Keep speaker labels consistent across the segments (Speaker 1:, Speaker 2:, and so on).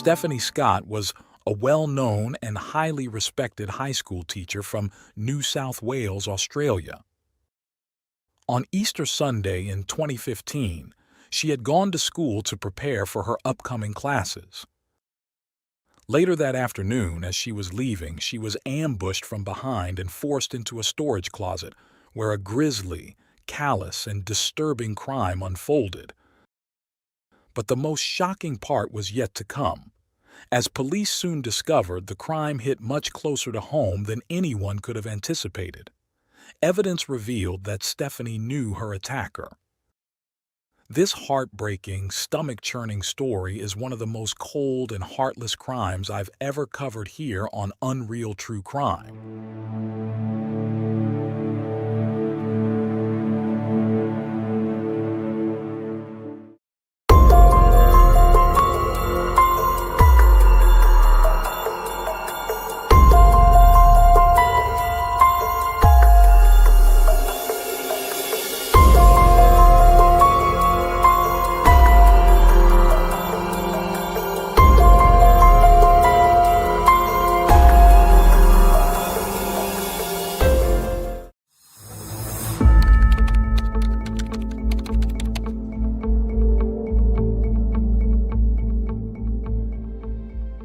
Speaker 1: Stephanie Scott was a well-known and highly respected high school teacher from New South Wales, Australia. On Easter Sunday in 2015, she had gone to school to prepare for her upcoming classes. Later that afternoon, as she was leaving, she was ambushed from behind and forced into a storage closet where a grisly, callous, and disturbing crime unfolded. But the most shocking part was yet to come. As police soon discovered, the crime hit much closer to home than anyone could have anticipated. Evidence revealed that Stephanie knew her attacker. This heartbreaking, stomach-churning story is one of the most cold and heartless crimes I've ever covered here on Unreal True Crime.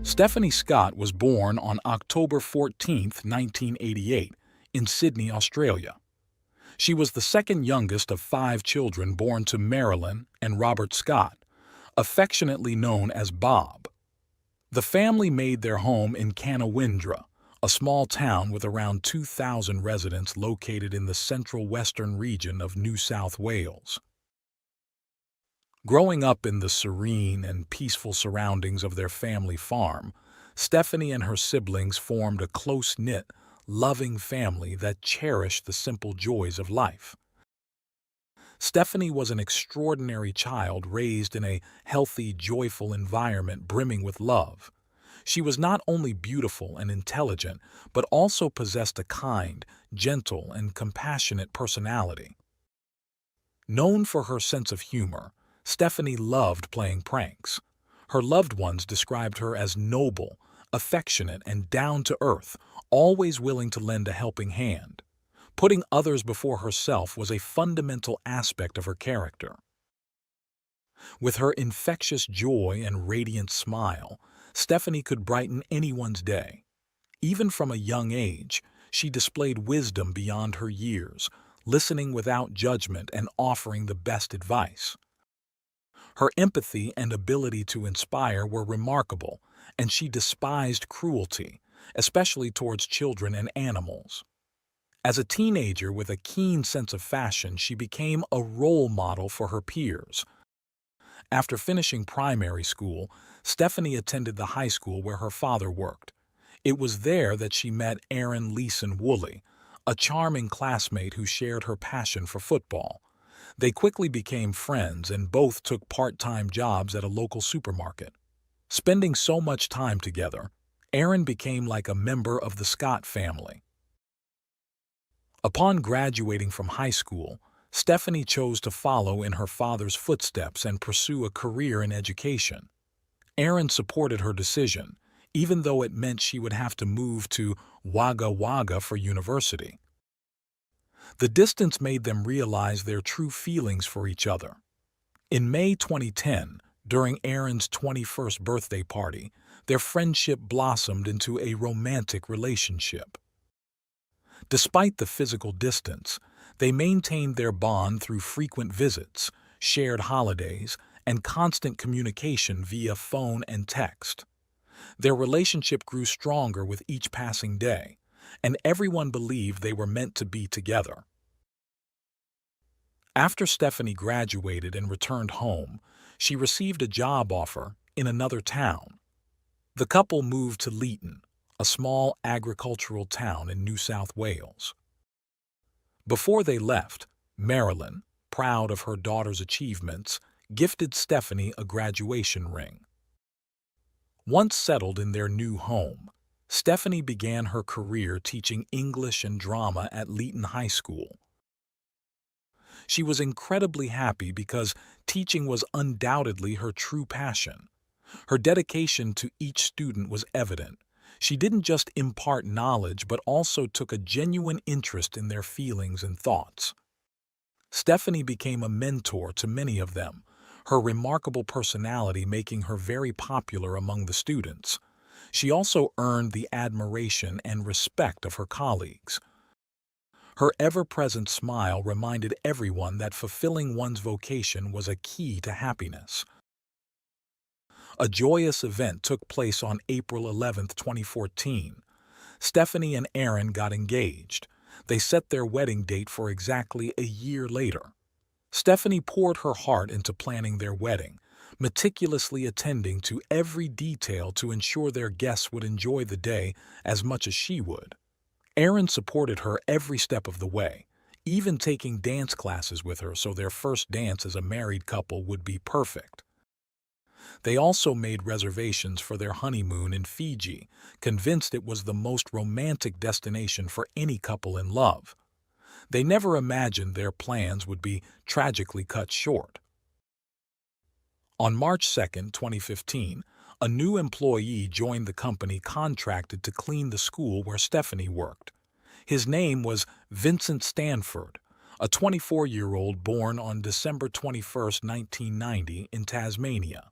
Speaker 1: Stephanie Scott was born on October 14, 1988, in Sydney, Australia. She was the second youngest of 5 children born to Marilyn and Robert Scott, affectionately known as Bob. The family made their home in Canawindra, a small town with around 2,000 residents located in the central western region of New South Wales. Growing up in the serene and peaceful surroundings of their family farm, Stephanie and her siblings formed a close-knit, loving family that cherished the simple joys of life. Stephanie was an extraordinary child raised in a healthy, joyful environment brimming with love. She was not only beautiful and intelligent, but also possessed a kind, gentle, and compassionate personality. Known for her sense of humor, Stephanie loved playing pranks. Her loved ones described her as noble, affectionate, and down-to-earth, always willing to lend a helping hand. Putting others before herself was a fundamental aspect of her character. With her infectious joy and radiant smile, Stephanie could brighten anyone's day. Even from a young age, she displayed wisdom beyond her years, listening without judgment and offering the best advice. Her empathy and ability to inspire were remarkable, and she despised cruelty, especially towards children and animals. As a teenager with a keen sense of fashion, she became a role model for her peers. After finishing primary school, Stephanie attended the high school where her father worked. It was there that she met Aaron Leeson Woolley, a charming classmate who shared her passion for football. They quickly became friends and both took part-time jobs at a local supermarket. Spending so much time together, Aaron became like a member of the Scott family. Upon graduating from high school, Stephanie chose to follow in her father's footsteps and pursue a career in education. Aaron supported her decision, even though it meant she would have to move to Wagga Wagga for university. The distance made them realize their true feelings for each other. In May 2010, during Aaron's 21st birthday party, their friendship blossomed into a romantic relationship. Despite the physical distance, they maintained their bond through frequent visits, shared holidays, and constant communication via phone and text. Their relationship grew stronger with each passing day, and everyone believed they were meant to be together. After Stephanie graduated and returned home, she received a job offer in another town. The couple moved to Leeton, a small agricultural town in New South Wales. Before they left, Marilyn, proud of her daughter's achievements, gifted Stephanie a graduation ring. Once settled in their new home, Stephanie began her career teaching English and drama at Leeton High School. She was incredibly happy because teaching was undoubtedly her true passion. Her dedication to each student was evident. She didn't just impart knowledge but also took a genuine interest in their feelings and thoughts. Stephanie became a mentor to many of them, her remarkable personality making her very popular among the students. She also earned the admiration and respect of her colleagues. Her ever-present smile reminded everyone that fulfilling one's vocation was a key to happiness. A joyous event took place on April 11, 2014. Stephanie and Aaron got engaged. They set their wedding date for exactly a year later. Stephanie poured her heart into planning their wedding, meticulously attending to every detail to ensure their guests would enjoy the day as much as she would. Aaron supported her every step of the way, even taking dance classes with her so their first dance as a married couple would be perfect. They also made reservations for their honeymoon in Fiji, convinced it was the most romantic destination for any couple in love. They never imagined their plans would be tragically cut short. On March 2, 2015, a new employee joined the company contracted to clean the school where Stephanie worked. His name was Vincent Stanford, a 24-year-old born on December 21, 1990, in Tasmania.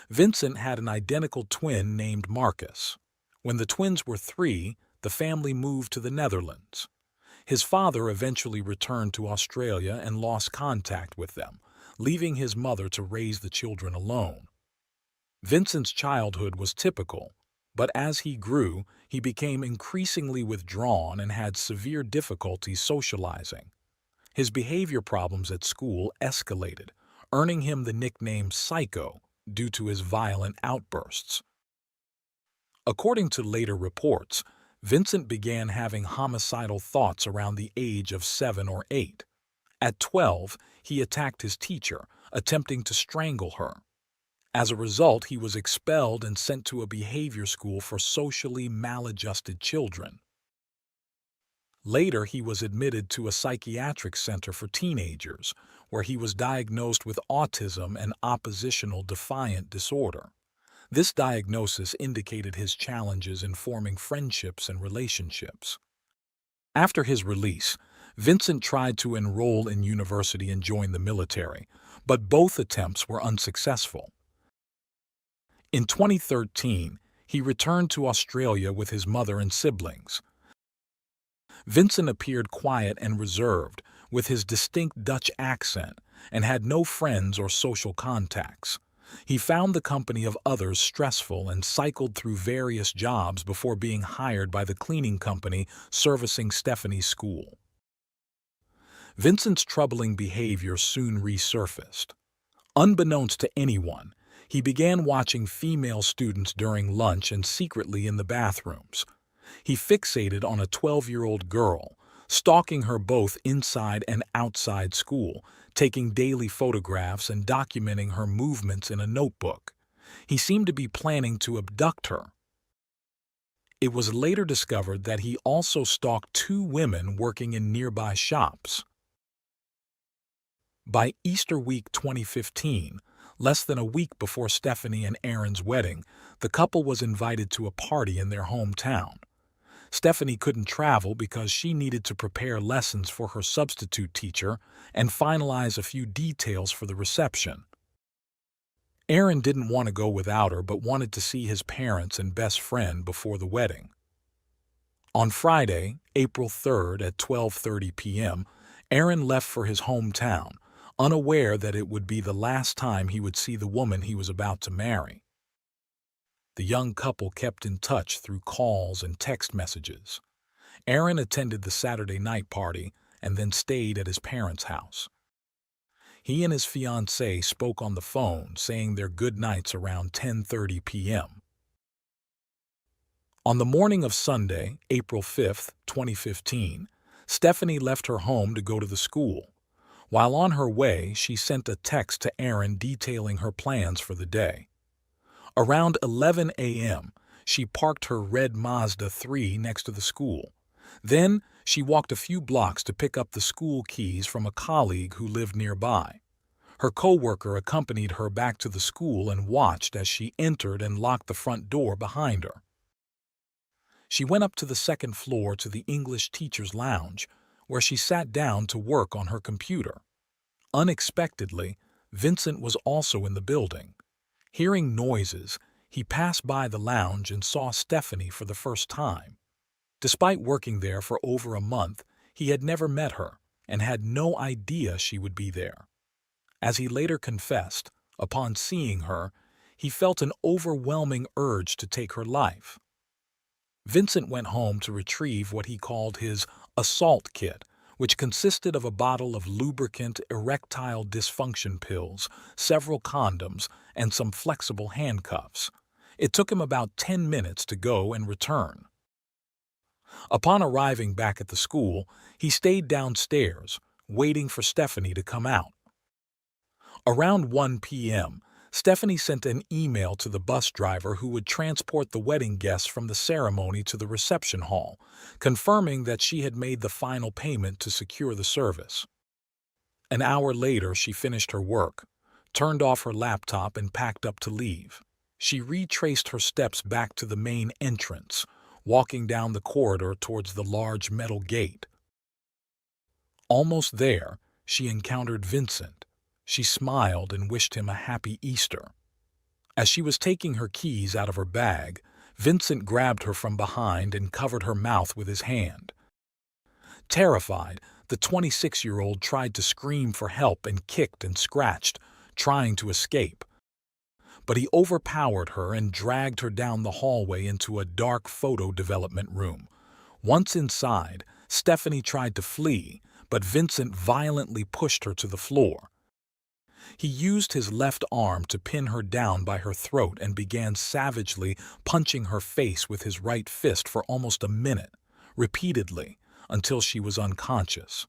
Speaker 1: Vincent had an identical twin named Marcus. When the twins were 3, the family moved to the Netherlands. His father eventually returned to Australia and lost contact with them, leaving his mother to raise the children alone. Vincent's childhood was typical, but as he grew, he became increasingly withdrawn and had severe difficulties socializing. His behavior problems at school escalated, earning him the nickname Psycho due to his violent outbursts. According to later reports, Vincent began having homicidal thoughts around the age of 7 or 8. At 12, he attacked his teacher, attempting to strangle her. As a result, he was expelled and sent to a behavior school for socially maladjusted children. Later, he was admitted to a psychiatric center for teenagers, where he was diagnosed with autism and oppositional defiant disorder. This diagnosis indicated his challenges in forming friendships and relationships. After his release, Vincent tried to enroll in university and join the military, but both attempts were unsuccessful. In 2013, he returned to Australia with his mother and siblings. Vincent appeared quiet and reserved, with his distinct Dutch accent, and had no friends or social contacts. He found the company of others stressful and cycled through various jobs before being hired by the cleaning company servicing Stephanie's school. Vincent's troubling behavior soon resurfaced. Unbeknownst to anyone, he began watching female students during lunch and secretly in the bathrooms. He fixated on a 12-year-old girl, stalking her both inside and outside school, taking daily photographs and documenting her movements in a notebook. He seemed to be planning to abduct her. It was later discovered that he also stalked 2 women working in nearby shops. By Easter week 2015, less than a week before Stephanie and Aaron's wedding, the couple was invited to a party in their hometown. Stephanie couldn't travel because she needed to prepare lessons for her substitute teacher and finalize a few details for the reception. Aaron didn't want to go without her but wanted to see his parents and best friend before the wedding. On Friday, April 3rd at 12:30 p.m., Aaron left for his hometown, unaware that it would be the last time he would see the woman he was about to marry. The young couple kept in touch through calls and text messages. Aaron attended the Saturday night party and then stayed at his parents' house. He and his fiancée spoke on the phone, saying their goodnights around 10:30 p.m. On the morning of Sunday, April 5, 2015, Stephanie left her home to go to the school. While on her way, she sent a text to Aaron detailing her plans for the day. Around 11 a.m., she parked her red Mazda 3 next to the school. Then, she walked a few blocks to pick up the school keys from a colleague who lived nearby. Her coworker accompanied her back to the school and watched as she entered and locked the front door behind her. She went up to the second floor to the English teacher's lounge, where she sat down to work on her computer. Unexpectedly, Vincent was also in the building. Hearing noises, he passed by the lounge and saw Stephanie for the first time. Despite working there for over a month, he had never met her and had no idea she would be there. As he later confessed, upon seeing her, he felt an overwhelming urge to take her life. Vincent went home to retrieve what he called his assault kit, which consisted of a bottle of lubricant erectile dysfunction pills, several condoms, and some flexible handcuffs. It took him about 10 minutes to go and return. Upon arriving back at the school, he stayed downstairs, waiting for Stephanie to come out. Around 1 p.m., Stephanie sent an email to the bus driver who would transport the wedding guests from the ceremony to the reception hall, confirming that she had made the final payment to secure the service. An hour later, she finished her work, turned off her laptop, and packed up to leave. She retraced her steps back to the main entrance, walking down the corridor towards the large metal gate. Almost there, she encountered Vincent. She smiled and wished him a happy Easter. As she was taking her keys out of her bag, Vincent grabbed her from behind and covered her mouth with his hand. Terrified, the 26-year-old tried to scream for help and kicked and scratched, trying to escape. But he overpowered her and dragged her down the hallway into a dark photo development room. Once inside, Stephanie tried to flee, but Vincent violently pushed her to the floor. He used his left arm to pin her down by her throat and began savagely punching her face with his right fist for almost a minute, repeatedly, until she was unconscious.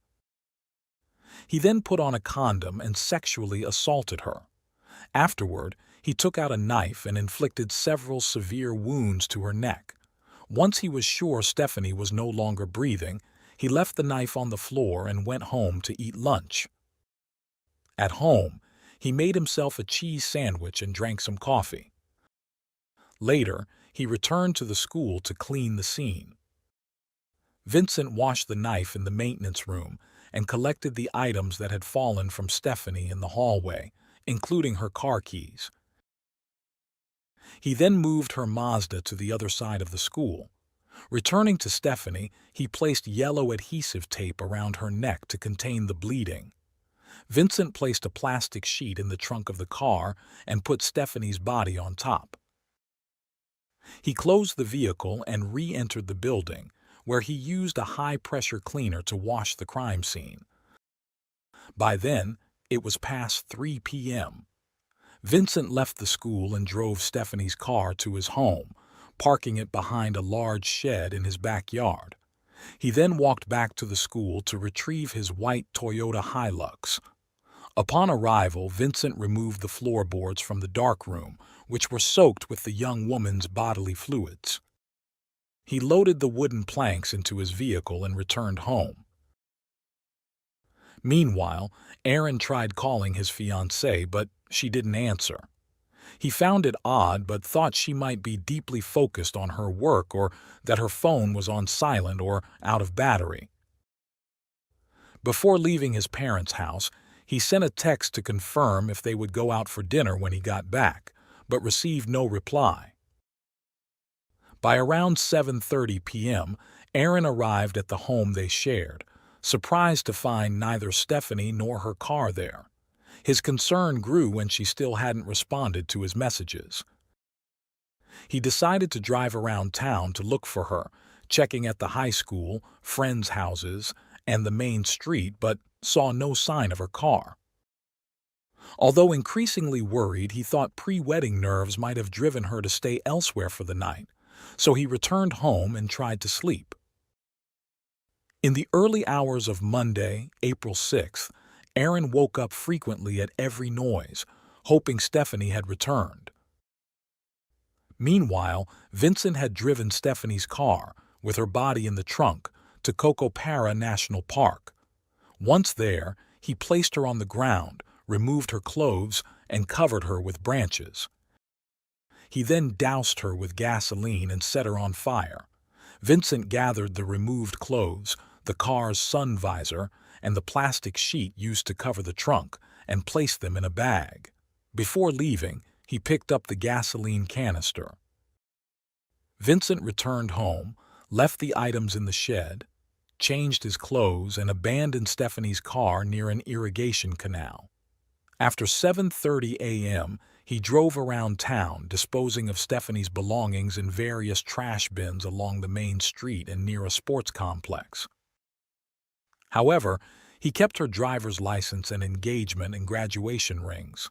Speaker 1: He then put on a condom and sexually assaulted her. Afterward, he took out a knife and inflicted several severe wounds to her neck. Once he was sure Stephanie was no longer breathing, he left the knife on the floor and went home to eat lunch. At home, he made himself a cheese sandwich and drank some coffee. Later, he returned to the school to clean the scene. Vincent washed the knife in the maintenance room and collected the items that had fallen from Stephanie in the hallway, including her car keys. He then moved her Mazda to the other side of the school. Returning to Stephanie, he placed yellow adhesive tape around her neck to contain the bleeding. Vincent placed a plastic sheet in the trunk of the car and put Stephanie's body on top. He closed the vehicle and re-entered the building, where he used a high-pressure cleaner to wash the crime scene. By then, it was past 3 p.m. Vincent left the school and drove Stephanie's car to his home, parking it behind a large shed in his backyard. He then walked back to the school to retrieve his white Toyota Hilux. Upon arrival, Vincent removed the floorboards from the darkroom, which were soaked with the young woman's bodily fluids. He loaded the wooden planks into his vehicle and returned home. Meanwhile, Aaron tried calling his fiancée, but she didn't answer. He found it odd but thought she might be deeply focused on her work or that her phone was on silent or out of battery. Before leaving his parents' house, he sent a text to confirm if they would go out for dinner when he got back, but received no reply. By around 7:30 p.m., Aaron arrived at the home they shared, surprised to find neither Stephanie nor her car there. His concern grew when she still hadn't responded to his messages. He decided to drive around town to look for her, checking at the high school, friends' houses, and the main street, but saw no sign of her car. Although increasingly worried, he thought pre-wedding nerves might have driven her to stay elsewhere for the night, so he returned home and tried to sleep. In the early hours of Monday, April 6th, Aaron woke up frequently at every noise, hoping Stephanie had returned. Meanwhile, Vincent had driven Stephanie's car, with her body in the trunk, to Cocopara National Park. Once there, he placed her on the ground, removed her clothes, and covered her with branches. He then doused her with gasoline and set her on fire. Vincent gathered the removed clothes, the car's sun visor, and the plastic sheet used to cover the trunk, and placed them in a bag. Before leaving, he picked up the gasoline canister. Vincent returned home, left the items in the shed, changed his clothes, and abandoned Stephanie's car near an irrigation canal. After 7:30 a.m., he drove around town, disposing of Stephanie's belongings in various trash bins along the main street and near a sports complex. However, he kept her driver's license and engagement and graduation rings.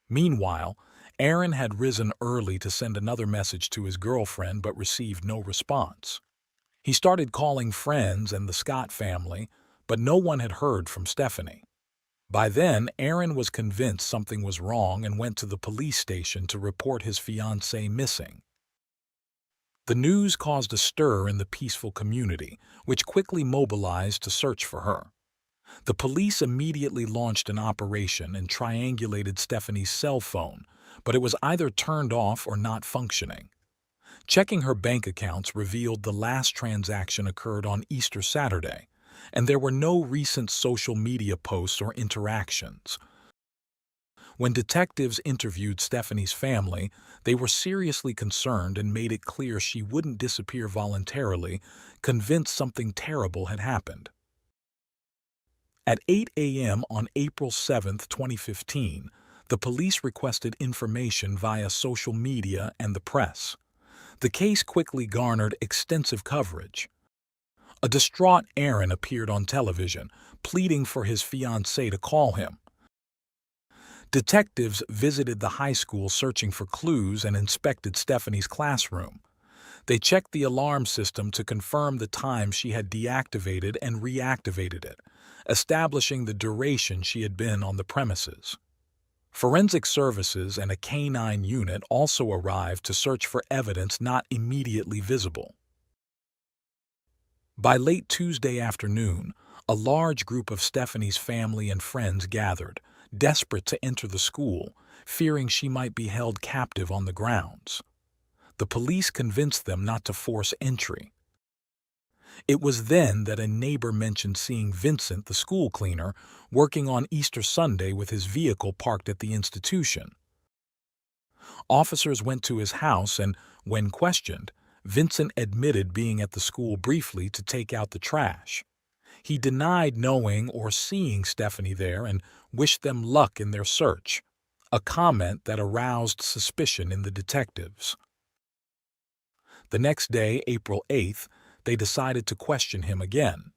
Speaker 1: Meanwhile, Aaron had risen early to send another message to his girlfriend but received no response. He started calling friends and the Scott family, but no one had heard from Stephanie. By then, Aaron was convinced something was wrong and went to the police station to report his fiancée missing. The news caused a stir in the peaceful community, which quickly mobilized to search for her. The police immediately launched an operation and triangulated Stephanie's cell phone, but it was either turned off or not functioning. Checking her bank accounts revealed the last transaction occurred on Easter Saturday, and there were no recent social media posts or interactions. When detectives interviewed Stephanie's family, they were seriously concerned and made it clear she wouldn't disappear voluntarily, convinced something terrible had happened. At 8 a.m. on April 7, 2015, the police requested information via social media and the press. The case quickly garnered extensive coverage. A distraught Aaron appeared on television, pleading for his fiancée to call him. Detectives visited the high school searching for clues and inspected Stephanie's classroom. They checked the alarm system to confirm the time she had deactivated and reactivated it, establishing the duration she had been on the premises. Forensic services and a canine unit also arrived to search for evidence not immediately visible. By late Tuesday afternoon, a large group of Stephanie's family and friends gathered, desperate to enter the school, fearing she might be held captive on the grounds. The police convinced them not to force entry. It was then that a neighbor mentioned seeing Vincent, the school cleaner, working on Easter Sunday with his vehicle parked at the institution. Officers went to his house and, when questioned, Vincent admitted being at the school briefly to take out the trash. He denied knowing or seeing Stephanie there and wished them luck in their search, a comment that aroused suspicion in the detectives. The next day, April 8th, they decided to question him again.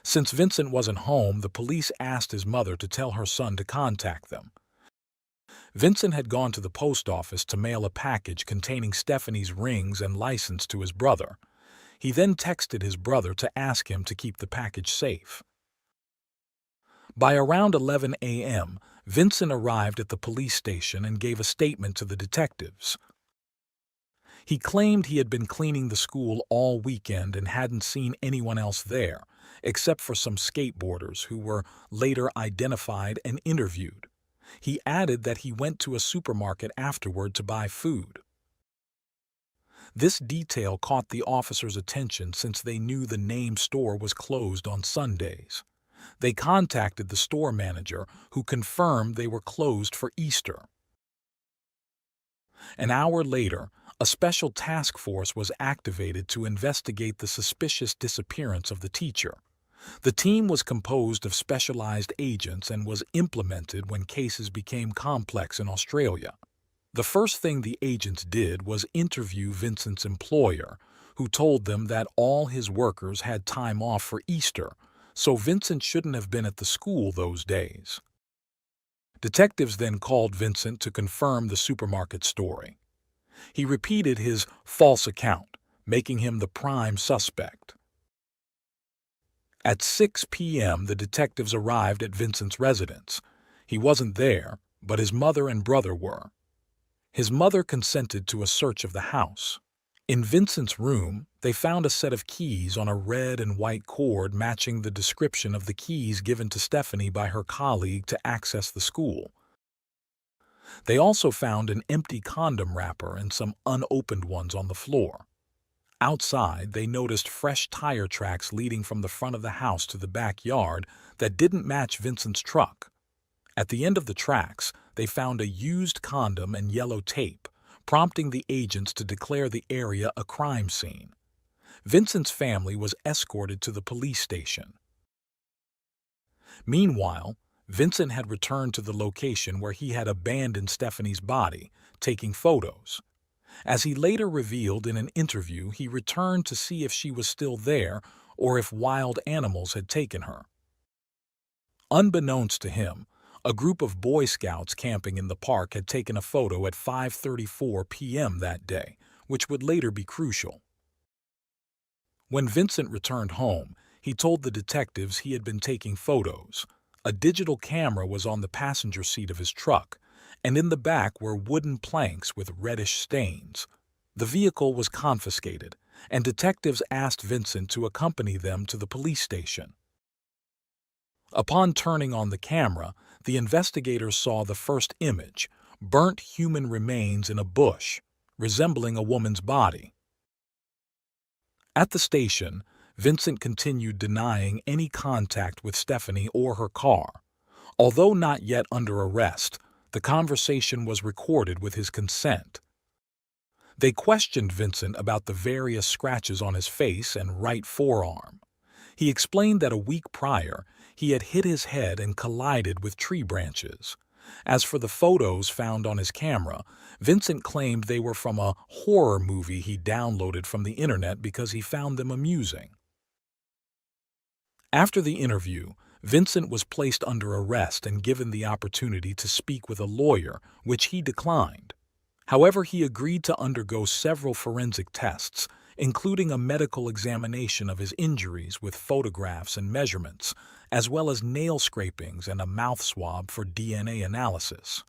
Speaker 1: Since Vincent wasn't home, the police asked his mother to tell her son to contact them. Vincent had gone to the post office to mail a package containing Stephanie's rings and license to his brother. He then texted his brother to ask him to keep the package safe. By around 11 a.m., Vincent arrived at the police station and gave a statement to the detectives. He claimed he had been cleaning the school all weekend and hadn't seen anyone else there, except for some skateboarders who were later identified and interviewed. He added that he went to a supermarket afterward to buy food. This detail caught the officers' attention since they knew the name store was closed on Sundays. They contacted the store manager, who confirmed they were closed for Easter. An hour later, a special task force was activated to investigate the suspicious disappearance of the teacher. The team was composed of specialized agents and was implemented when cases became complex in Australia. The first thing the agents did was interview Vincent's employer, who told them that all his workers had time off for Easter, so Vincent shouldn't have been at the school those days. Detectives then called Vincent to confirm the supermarket story. He repeated his false account, making him the prime suspect. At 6 p.m., the detectives arrived at Vincent's residence. He wasn't there, but his mother and brother were. His mother consented to a search of the house. In Vincent's room, they found a set of keys on a red and white cord matching the description of the keys given to Stephanie by her colleague to access the school. They also found an empty condom wrapper and some unopened ones on the floor. Outside, they noticed fresh tire tracks leading from the front of the house to the backyard that didn't match Vincent's truck. At the end of the tracks, they found a used condom and yellow tape, prompting the agents to declare the area a crime scene. Vincent's family was escorted to the police station. Meanwhile, Vincent had returned to the location where he had abandoned Stephanie's body, taking photos. As he later revealed in an interview, he returned to see if she was still there or if wild animals had taken her. Unbeknownst to him, a group of Boy Scouts camping in the park had taken a photo at 5:34 p.m. that day, which would later be crucial. When Vincent returned home, he told the detectives he had been taking photos. A digital camera was on the passenger seat of his truck, and in the back were wooden planks with reddish stains. The vehicle was confiscated, and detectives asked Vincent to accompany them to the police station. Upon turning on the camera, the investigators saw the first image, burnt human remains in a bush, resembling a woman's body. At the station, Vincent continued denying any contact with Stephanie or her car. Although not yet under arrest, the conversation was recorded with his consent. They questioned Vincent about the various scratches on his face and right forearm. He explained that a week prior, he had hit his head and collided with tree branches. As for the photos found on his camera, Vincent claimed they were from a horror movie he downloaded from the internet because he found them amusing. After the interview, Vincent was placed under arrest and given the opportunity to speak with a lawyer, which he declined. However, he agreed to undergo several forensic tests, including a medical examination of his injuries with photographs and measurements, as well as nail scrapings and a mouth swab for DNA analysis.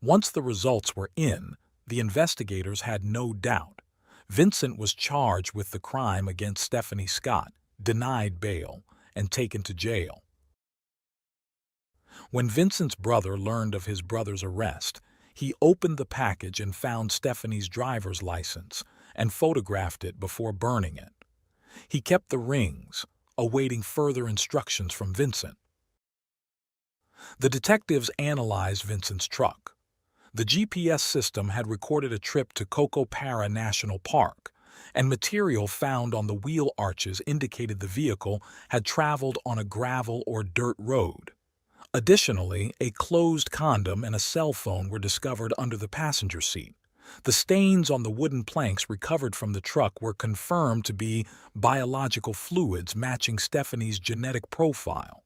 Speaker 1: Once the results were in, the investigators had no doubt. Vincent was charged with the crime against Stephanie Scott, denied bail, and taken to jail. When Vincent's brother learned of his brother's arrest, he opened the package and found Stephanie's driver's license and photographed it before burning it. He kept the rings, awaiting further instructions from Vincent. The detectives analyzed Vincent's truck. The GPS system had recorded a trip to Cocopara National Park, and material found on the wheel arches indicated the vehicle had traveled on a gravel or dirt road. Additionally, a closed condom and a cell phone were discovered under the passenger seat. The stains on the wooden planks recovered from the truck were confirmed to be biological fluids matching Stephanie's genetic profile.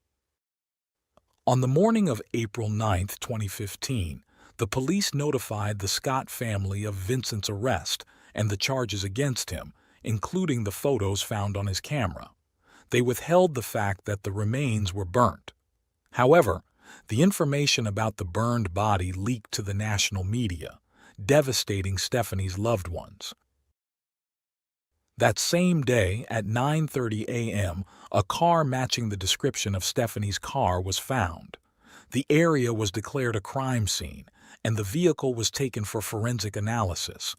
Speaker 1: On the morning of April 9, 2015, the police notified the Scott family of Vincent's arrest and the charges against him, including the photos found on his camera. They withheld the fact that the remains were burnt. However, the information about the burned body leaked to the national media, devastating Stephanie's loved ones. That same day, at 9:30 a.m., a car matching the description of Stephanie's car was found. The area was declared a crime scene, and the vehicle was taken for forensic analysis.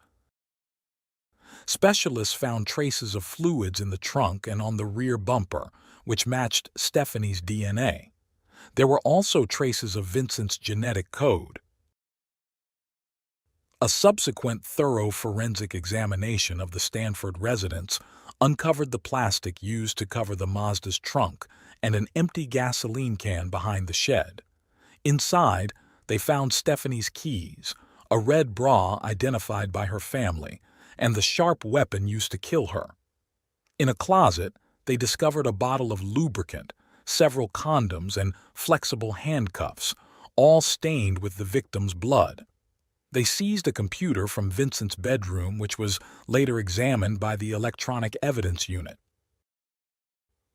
Speaker 1: Specialists found traces of fluids in the trunk and on the rear bumper, which matched Stephanie's DNA. There were also traces of Vincent's genetic code. A subsequent thorough forensic examination of the Stanford residence uncovered the plastic used to cover the Mazda's trunk and an empty gasoline can behind the shed. Inside, they found Stephanie's keys, a red bra identified by her family, and the sharp weapon used to kill her. In a closet, they discovered a bottle of lubricant, several condoms, and flexible handcuffs, all stained with the victim's blood. They seized a computer from Vincent's bedroom, which was later examined by the Electronic Evidence Unit.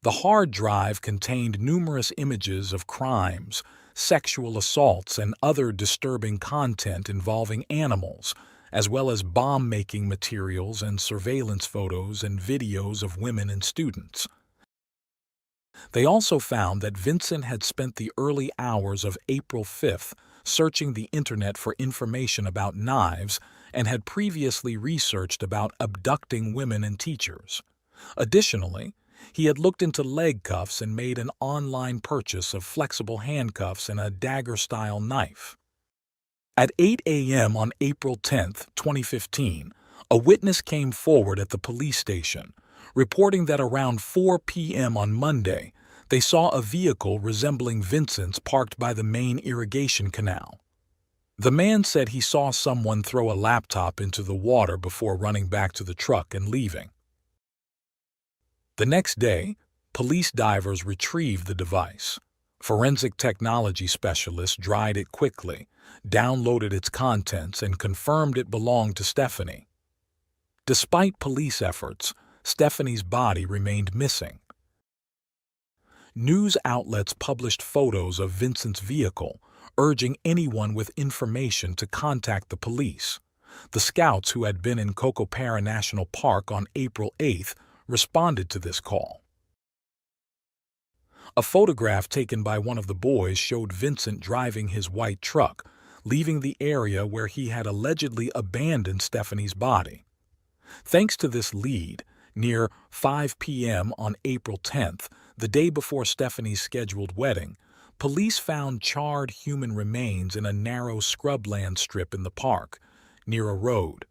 Speaker 1: The hard drive contained numerous images of crimes, sexual assaults, and other disturbing content involving animals, as well as bomb-making materials and surveillance photos and videos of women and students. They also found that Vincent had spent the early hours of April 5th searching the internet for information about knives and had previously researched about abducting women and teachers. Additionally, he had looked into leg cuffs and made an online purchase of flexible handcuffs and a dagger-style knife. At 8 a.m. on April 10, 2015, a witness came forward at the police station, reporting that around 4 p.m. on Monday, they saw a vehicle resembling Vincent's parked by the main irrigation canal. The man said he saw someone throw a laptop into the water before running back to the truck and leaving. The next day, police divers retrieved the device. Forensic technology specialists dried it quickly, downloaded its contents, and confirmed it belonged to Stephanie. Despite police efforts, Stephanie's body remained missing. News outlets published photos of Vincent's vehicle, urging anyone with information to contact the police. The scouts who had been in Cocopera National Park on April 8th responded to this call. A photograph taken by one of the boys showed Vincent driving his white truck, leaving the area where he had allegedly abandoned Stephanie's body. Thanks to this lead, near 5 p.m. on April 10th, the day before Stephanie's scheduled wedding, police found charred human remains in a narrow scrubland strip in the park, near a road.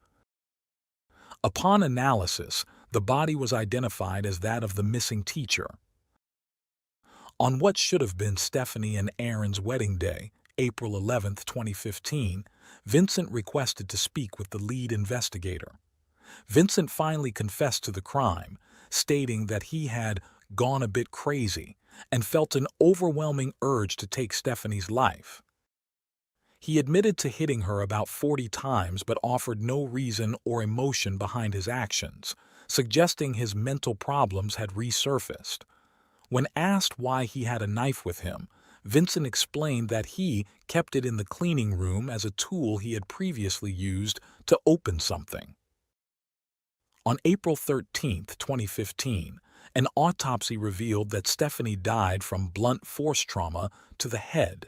Speaker 1: Upon analysis, the body was identified as that of the missing teacher. On what should have been Stephanie and Aaron's wedding day, April 11, 2015, Vincent requested to speak with the lead investigator. Vincent finally confessed to the crime, stating that he had gone a bit crazy and felt an overwhelming urge to take Stephanie's life. He admitted to hitting her about 40 times but offered no reason or emotion behind his actions, suggesting his mental problems had resurfaced. When asked why he had a knife with him, Vincent explained that he kept it in the cleaning room as a tool he had previously used to open something. On April 13, 2015, an autopsy revealed that Stephanie died from blunt force trauma to the head.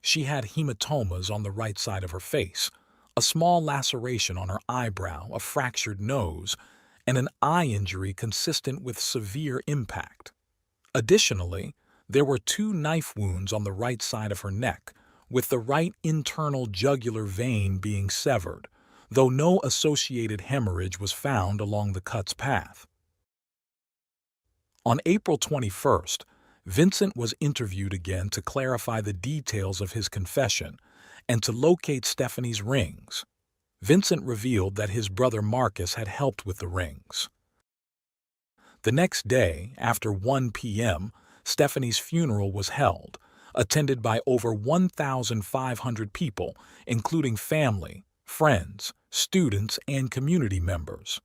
Speaker 1: She had hematomas on the right side of her face, a small laceration on her eyebrow, a fractured nose, and an eye injury consistent with severe impact. Additionally, there were 2 knife wounds on the right side of her neck, with the right internal jugular vein being severed, though no associated hemorrhage was found along the cut's path. On April 21st, Vincent was interviewed again to clarify the details of his confession and to locate Stephanie's rings. Vincent revealed that his brother Marcus had helped with the rings. The next day, after 1 p.m., Stephanie's funeral was held, attended by over 1,500 people, including family, friends, students, and community members.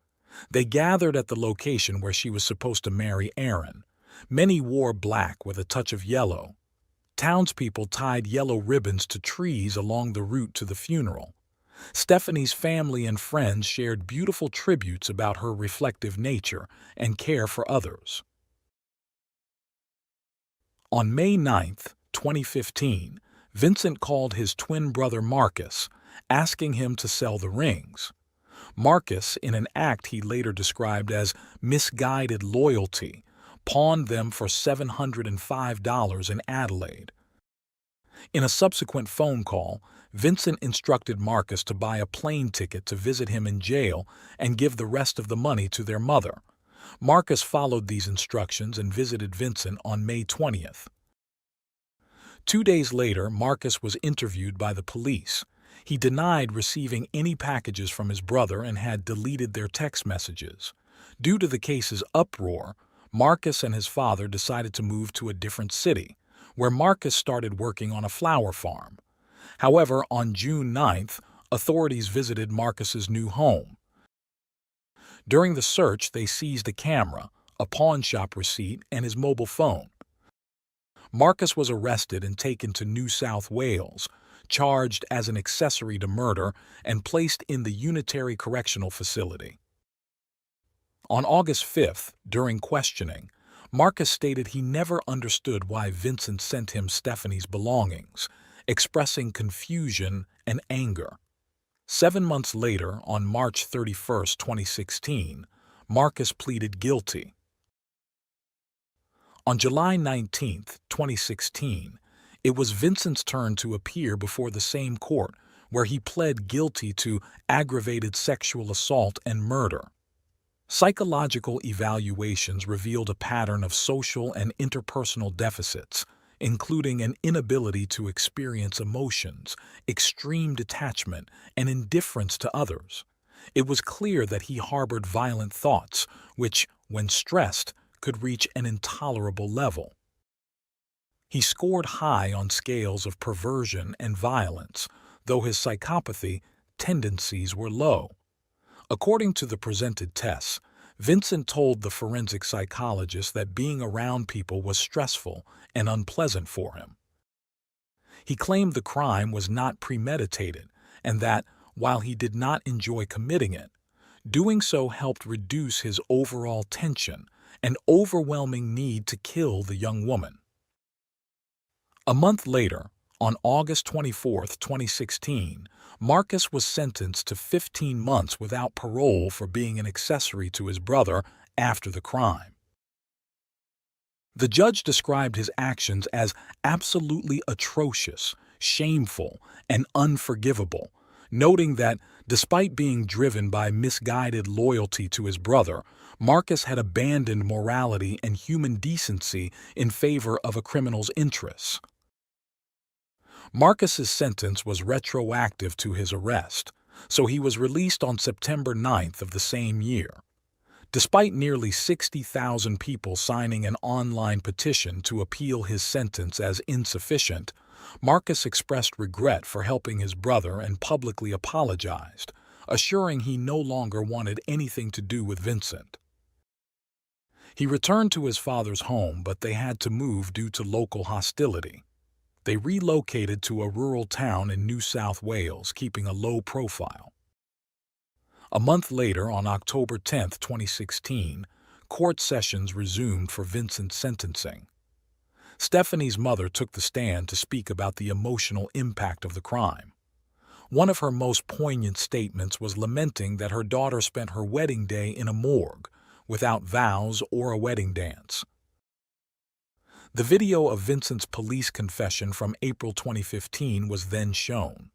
Speaker 1: They gathered at the location where she was supposed to marry Aaron. Many wore black with a touch of yellow. Townspeople tied yellow ribbons to trees along the route to the funeral. Stephanie's family and friends shared beautiful tributes about her reflective nature and care for others. On May 9, 2015, Vincent called his twin brother Marcus, asking him to sell the rings. Marcus, in an act he later described as misguided loyalty, pawned them for $705 in Adelaide. In a subsequent phone call, Vincent instructed Marcus to buy a plane ticket to visit him in jail and give the rest of the money to their mother. Marcus followed these instructions and visited Vincent on May 20th. 2 days later, Marcus was interviewed by the police. He denied receiving any packages from his brother and had deleted their text messages. Due to the case's uproar, Marcus and his father decided to move to a different city, where Marcus started working on a flower farm. However, on June 9th, authorities visited Marcus's new home. During the search, they seized a camera, a pawn shop receipt, and his mobile phone. Marcus was arrested and taken to New South Wales, charged as an accessory to murder, and placed in the Unitary Correctional Facility. On August 5th, during questioning, Marcus stated he never understood why Vincent sent him Stephanie's belongings, expressing confusion and anger. 7 months later, on March 31, 2016, Marcus pleaded guilty. On July 19, 2016, it was Vincent's turn to appear before the same court, where he pled guilty to aggravated sexual assault and murder. Psychological evaluations revealed a pattern of social and interpersonal deficits, including an inability to experience emotions, extreme detachment, and indifference to others. It was clear that he harbored violent thoughts, which, when stressed, could reach an intolerable level. He scored high on scales of perversion and violence, though his psychopathy tendencies were low. According to the presented tests, Vincent told the forensic psychologist that being around people was stressful and unpleasant for him. He claimed the crime was not premeditated and that, while he did not enjoy committing it, doing so helped reduce his overall tension and overwhelming need to kill the young woman. A month later, on August 24, 2016, Marcus was sentenced to 15 months without parole for being an accessory to his brother after the crime. The judge described his actions as absolutely atrocious, shameful, and unforgivable, noting that, despite being driven by misguided loyalty to his brother, Marcus had abandoned morality and human decency in favor of a criminal's interests. Marcus's sentence was retroactive to his arrest, so he was released on September 9th of the same year. Despite nearly 60,000 people signing an online petition to appeal his sentence as insufficient, Marcus expressed regret for helping his brother and publicly apologized, assuring he no longer wanted anything to do with Vincent. He returned to his father's home, but they had to move due to local hostility. They relocated to a rural town in New South Wales, keeping a low profile. A month later, on October 10, 2016, court sessions resumed for Vincent's sentencing. Stephanie's mother took the stand to speak about the emotional impact of the crime. One of her most poignant statements was lamenting that her daughter spent her wedding day in a morgue, without vows or a wedding dance. The video of Vincent's police confession from April 2015 was then shown.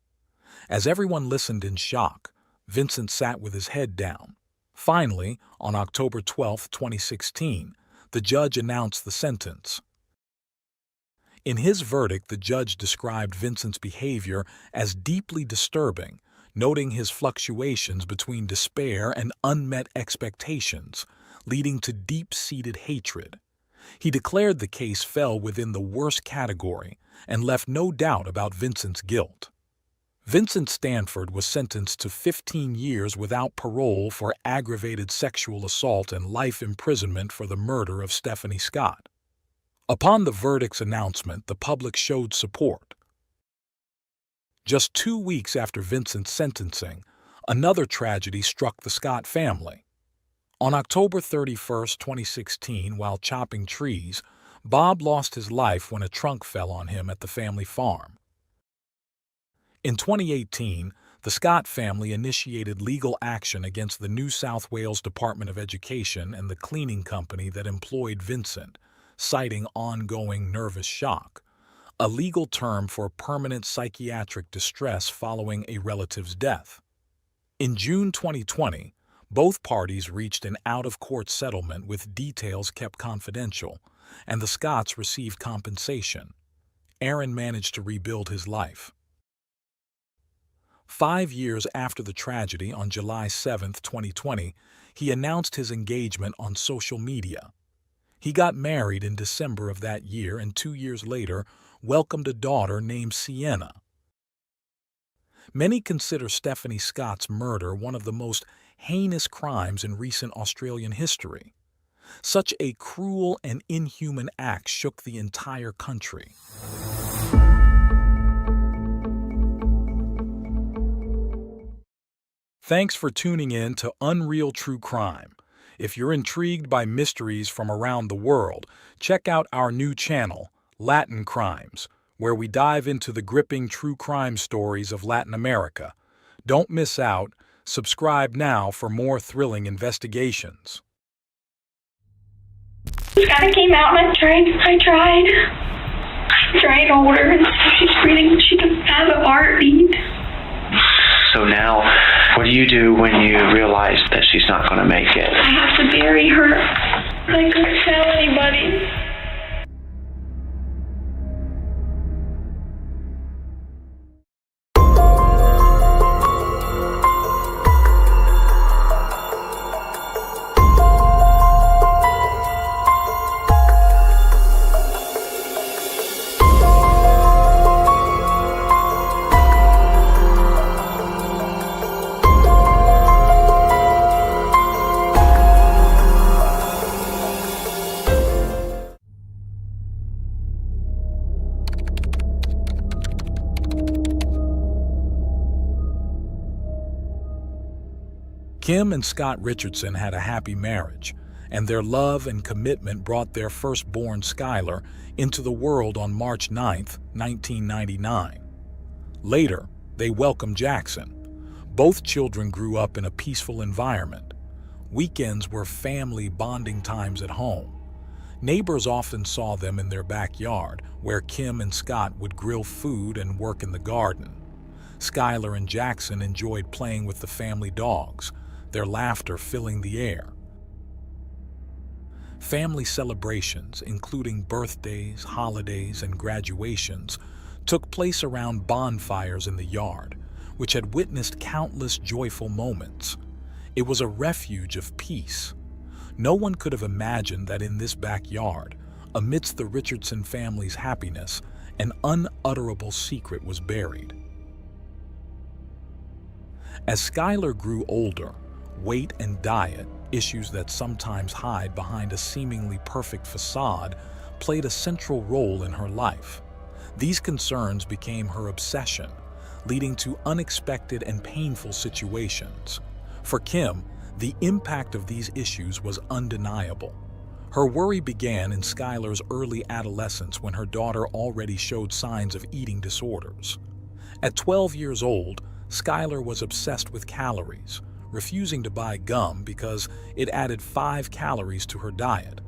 Speaker 1: As everyone listened in shock, Vincent sat with his head down. Finally, on October 12, 2016, the judge announced the sentence. In his verdict, the judge described Vincent's behavior as deeply disturbing, noting his fluctuations between despair and unmet expectations, leading to deep-seated hatred. He declared the case fell within the worst category and left no doubt about Vincent's guilt. Vincent Stanford was sentenced to 15 years without parole for aggravated sexual assault and life imprisonment for the murder of Stephanie Scott. Upon the verdict's announcement, the public showed support. Just 2 weeks after Vincent's sentencing, another tragedy struck the Scott family. On October 31, 2016, while chopping trees, Bob lost his life when a trunk fell on him at the family farm. In 2018, the Scott family initiated legal action against the New South Wales Department of Education and the cleaning company that employed Vincent, citing ongoing nervous shock, a legal term for permanent psychiatric distress following a relative's death. In June 2020, both parties reached an out-of-court settlement with details kept confidential, and the Scotts received compensation. Aaron managed to rebuild his life. 5 years after the tragedy, on July 7, 2020, he announced his engagement on social media. He got married in December of that year and 2 years later welcomed a daughter named Sienna. Many consider Stephanie Scott's murder one of the most heinous crimes in recent Australian history. Such a cruel and inhuman act shook the entire country. Thanks for tuning in to Unreal True Crime. If you're intrigued by mysteries from around the world, check out our new channel, Latin Crimes, where we dive into the gripping true crime stories of Latin America. Don't miss out. Subscribe now for more thrilling investigations.
Speaker 2: She kind of came out and I tried to hold her and she's breathing. She doesn't have a heartbeat.
Speaker 3: So now, what do you do when you realize that she's not going to make it?
Speaker 2: I have to bury her. I couldn't tell anybody.
Speaker 1: Kim and Scott Richardson had a happy marriage, and their love and commitment brought their firstborn Skylar into the world on March 9, 1999. Later, they welcomed Jackson. Both children grew up in a peaceful environment. Weekends were family bonding times at home. Neighbors often saw them in their backyard, where Kim and Scott would grill food and work in the garden. Skylar and Jackson enjoyed playing with the family dogs, their laughter filling the air. Family celebrations, including birthdays, holidays, and graduations, took place around bonfires in the yard, which had witnessed countless joyful moments. It was a refuge of peace. No one could have imagined that in this backyard, amidst the Richardson family's happiness, an unutterable secret was buried. As Skylar grew older, weight and diet, issues that sometimes hide behind a seemingly perfect facade, played a central role in her life. These concerns became her obsession, leading to unexpected and painful situations. For Kim, the impact of these issues was undeniable. Her worry began in Skylar's early adolescence when her daughter already showed signs of eating disorders. At 12 years old, Skylar was obsessed with calories, refusing to buy gum because it added 5 calories to her diet.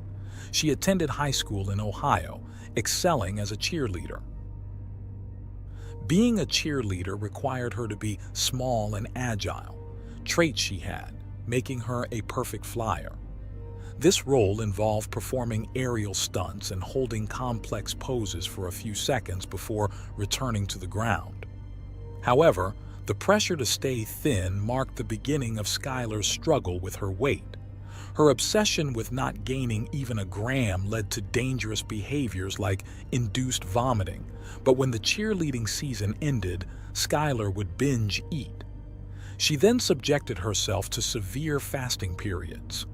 Speaker 1: She attended high school in Ohio, excelling as a cheerleader. Being a cheerleader required her to be small and agile, traits she had, making her a perfect flyer. This role involved performing aerial stunts and holding complex poses for a few seconds before returning to the ground. However, the pressure to stay thin marked the beginning of Skylar's struggle with her weight. Her obsession with not gaining even a gram led to dangerous behaviors like induced vomiting, but when the cheerleading season ended, Skylar would binge eat. She then subjected herself to severe fasting periods.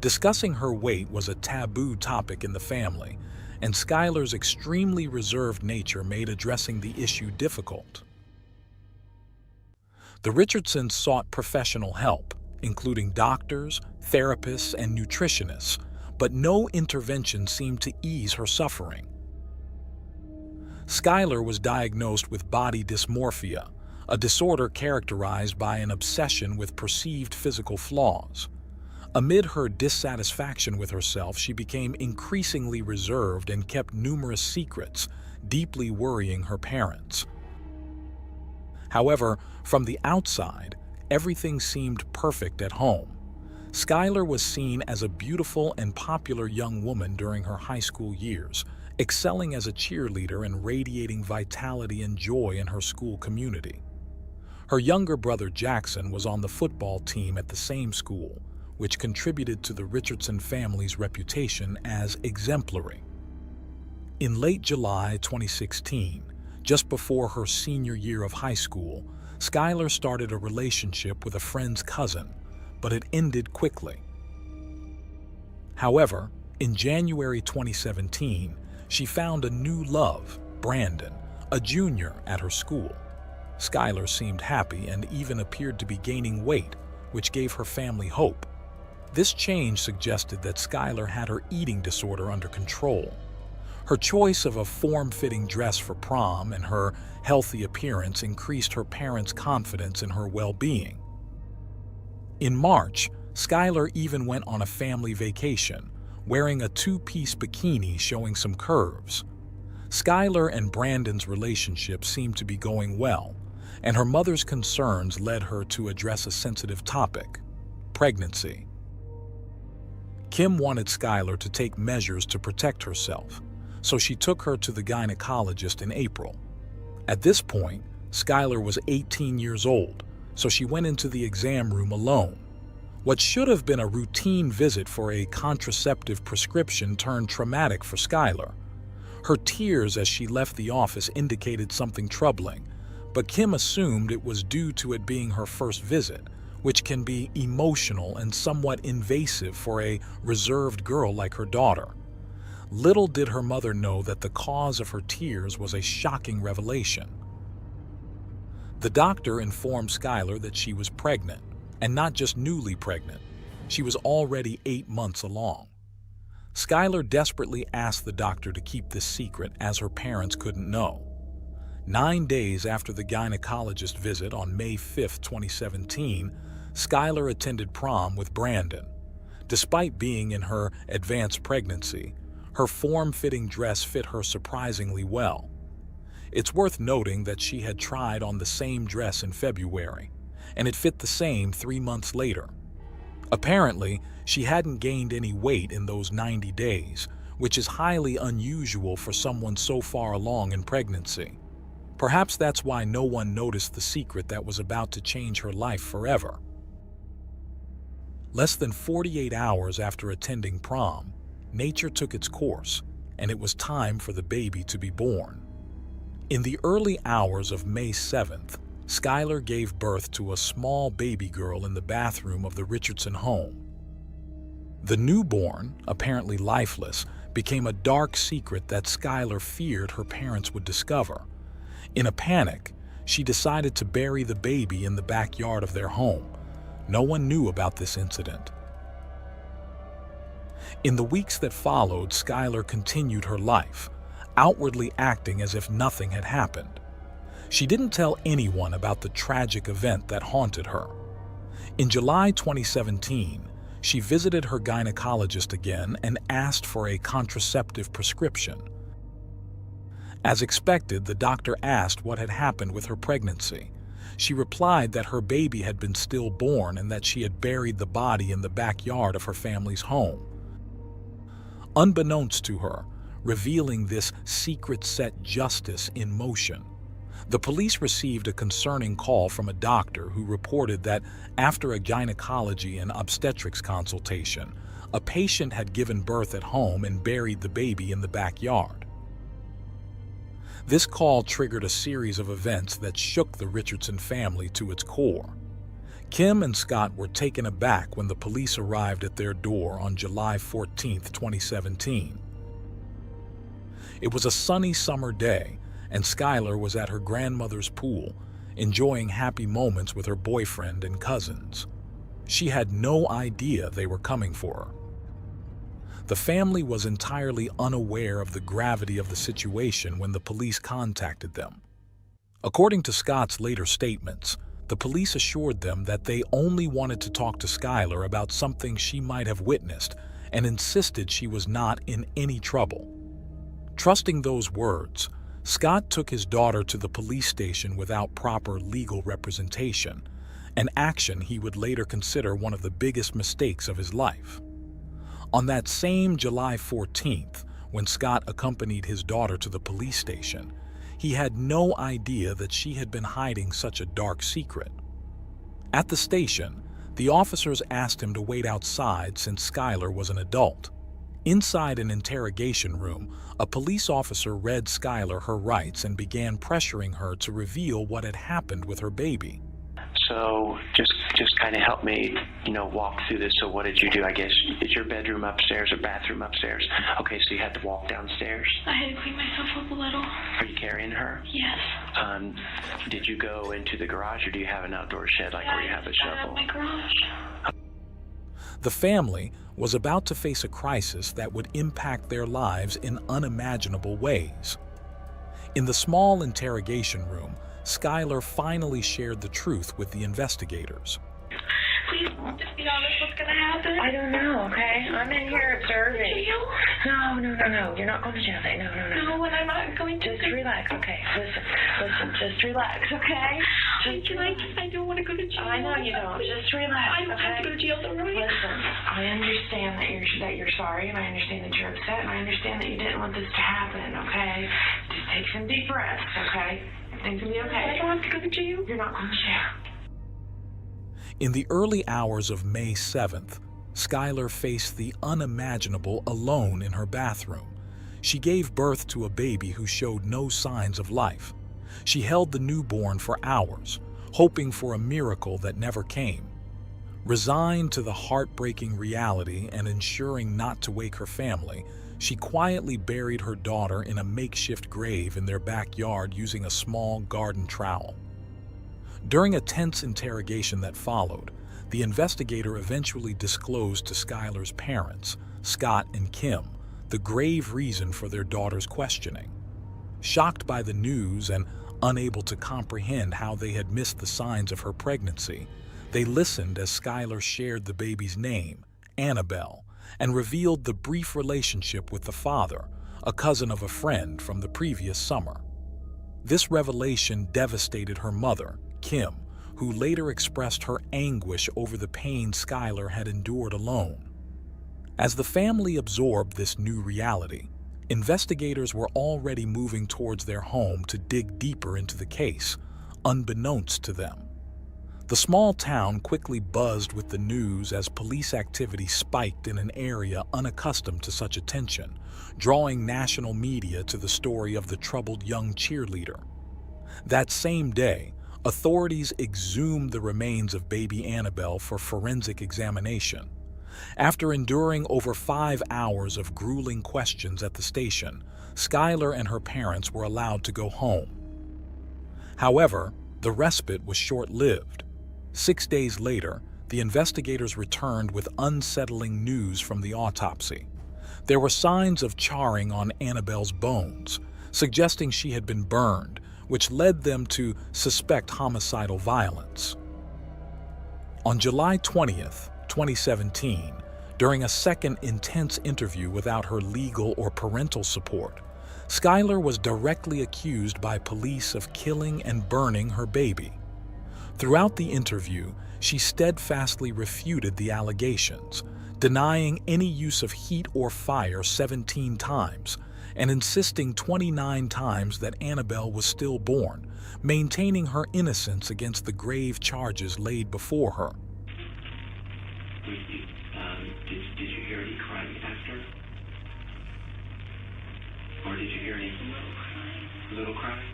Speaker 1: Discussing her weight was a taboo topic in the family, and Skylar's extremely reserved nature made addressing the issue difficult. The Richardsons sought professional help, including doctors, therapists, and nutritionists, but no intervention seemed to ease her suffering. Skylar was diagnosed with body dysmorphia, a disorder characterized by an obsession with perceived physical flaws. Amid her dissatisfaction with herself, she became increasingly reserved and kept numerous secrets, deeply worrying her parents. However, from the outside, everything seemed perfect at home. Skylar was seen as a beautiful and popular young woman during her high school years, excelling as a cheerleader and radiating vitality and joy in her school community. Her younger brother Jackson was on the football team at the same school, which contributed to the Richardson family's reputation as exemplary. In late July 2016, just before her senior year of high school, Skylar started a relationship with a friend's cousin, but it ended quickly. However, in January 2017, she found a new love, Brandon, a junior at her school. Skylar seemed happy and even appeared to be gaining weight, which gave her family hope. This change suggested that Skylar had her eating disorder under control. Her choice of a form-fitting dress for prom and her healthy appearance increased her parents' confidence in her well-being. In March, Skylar even went on a family vacation, wearing a two-piece bikini showing some curves. Skylar and Brandon's relationship seemed to be going well, and her mother's concerns led her to address a sensitive topic: pregnancy. Kim wanted Skylar to take measures to protect herself, so she took her to the gynecologist in April. At this point, Skylar was 18 years old, so she went into the exam room alone. What should have been a routine visit for a contraceptive prescription turned traumatic for Skylar. Her tears as she left the office indicated something troubling, but Kim assumed it was due to it being her first visit, which can be emotional and somewhat invasive for a reserved girl like her daughter. Little did her mother know that the cause of her tears was a shocking revelation. The doctor informed Skylar that she was pregnant, and not just newly pregnant. She was already 8 months along. Skylar desperately asked the doctor to keep this secret, as her parents couldn't know. 9 days after the gynecologist visit on May 5, 2017, Skylar attended prom with Brandon. Despite being in her advanced pregnancy, her form-fitting dress fit her surprisingly well. It's worth noting that she had tried on the same dress in February, and it fit the same 3 months later. Apparently, she hadn't gained any weight in those 90 days, which is highly unusual for someone so far along in pregnancy. Perhaps that's why no one noticed the secret that was about to change her life forever. Less than 48 hours after attending prom, nature took its course, and it was time for the baby to be born. In the early hours of May 7th, Skylar gave birth to a small baby girl in the bathroom of the Richardson home. The newborn, apparently lifeless, became a dark secret that Skylar feared her parents would discover. In a panic, she decided to bury the baby in the backyard of their home. No one knew about this incident. In the weeks that followed, Skylar continued her life, outwardly acting as if nothing had happened. She didn't tell anyone about the tragic event that haunted her. In July 2017, she visited her gynecologist again and asked for a contraceptive prescription. As expected, the doctor asked what had happened with her pregnancy. She replied that her baby had been stillborn and that she had buried the body in the backyard of her family's home. Unbeknownst to her, revealing this secret set justice in motion, the police received a concerning call from a doctor who reported that after a gynecology and obstetrics consultation, a patient had given birth at home and buried the baby in the backyard. This call triggered a series of events that shook the Richardson family to its core. Kim and Scott were taken aback when the police arrived at their door on July 14, 2017. It was a sunny summer day, and Skylar was at her grandmother's pool, enjoying happy moments with her boyfriend and cousins. She had no idea they were coming for her. The family was entirely unaware of the gravity of the situation when the police contacted them. According to Scott's later statements, the police assured them that they only wanted to talk to Skylar about something she might have witnessed and insisted she was not in any trouble. Trusting those words, Scott took his daughter to the police station without proper legal representation, an action he would later consider one of the biggest mistakes of his life. On that same July 14th, when Scott accompanied his daughter to the police station, he had no idea that she had been hiding such a dark secret. At the station, the officers asked him to wait outside since Skylar was an adult. Inside an interrogation room, a police officer read Skylar her rights and began pressuring her to reveal what had happened with her baby.
Speaker 3: So just kind of help me, walk through this. So what did you do? I guess, is your bedroom upstairs or bathroom upstairs? Okay, so you had to walk downstairs.
Speaker 2: I had to clean myself up a little.
Speaker 3: Are you carrying her?
Speaker 2: Yes.
Speaker 3: Did you go into the garage, or do you have an outdoor shed where you have a
Speaker 2: I
Speaker 3: shovel?
Speaker 2: have my garage.
Speaker 1: The family was about to face a crisis that would impact their lives in unimaginable ways. In the small interrogation room, Skylar finally shared the truth with the investigators.
Speaker 2: Please, just be honest, what's going to happen?
Speaker 4: I don't know, okay? I'm in here observing.
Speaker 2: Jail?
Speaker 4: No. You're not going to jail. No.
Speaker 2: No, and I'm not going to.
Speaker 4: Just relax, okay? Listen, just relax, okay?
Speaker 2: I don't want to go to jail.
Speaker 4: I know you don't. Just relax,
Speaker 2: I don't have to go to jail, though, right?
Speaker 4: Listen, I understand that you're sorry, and I understand that you're upset, and I understand that you didn't want this to happen, okay? Just take some deep breaths, okay? Everything's going to be okay.
Speaker 2: I don't have to go to jail.
Speaker 4: You're not going to jail.
Speaker 1: In the early hours of May 7th, Skylar faced the unimaginable alone in her bathroom. She gave birth to a baby who showed no signs of life. She held the newborn for hours, hoping for a miracle that never came. Resigned to the heartbreaking reality and ensuring not to wake her family, she quietly buried her daughter in a makeshift grave in their backyard using a small garden trowel. During a tense interrogation that followed, the investigator eventually disclosed to Skylar's parents, Scott and Kim, the grave reason for their daughter's questioning. Shocked by the news and unable to comprehend how they had missed the signs of her pregnancy, they listened as Skylar shared the baby's name, Annabelle, and revealed the brief relationship with the father, a cousin of a friend from the previous summer. This revelation devastated her mother, Kim, who later expressed her anguish over the pain Skylar had endured alone. As the family absorbed this new reality, investigators were already moving towards their home to dig deeper into the case, unbeknownst to them. The small town quickly buzzed with the news as police activity spiked in an area unaccustomed to such attention, drawing national media to the story of the troubled young cheerleader. That same day, authorities exhumed the remains of baby Annabelle for forensic examination. After enduring over 5 hours of grueling questions at the station, Skylar and her parents were allowed to go home. However, the respite was short-lived. 6 days later, the investigators returned with unsettling news from the autopsy. There were signs of charring on Annabelle's bones, suggesting she had been burned, which led them to suspect homicidal violence. On July 20th, 2017, during a second intense interview without her legal or parental support, Skylar was directly accused by police of killing and burning her baby. Throughout the interview, she steadfastly refuted the allegations, denying any use of heat or fire 17 times, and insisting 29 times that Annabelle was stillborn, maintaining her innocence against the grave charges laid before her.
Speaker 3: Did you hear any crying after? Or did you hear any little crying?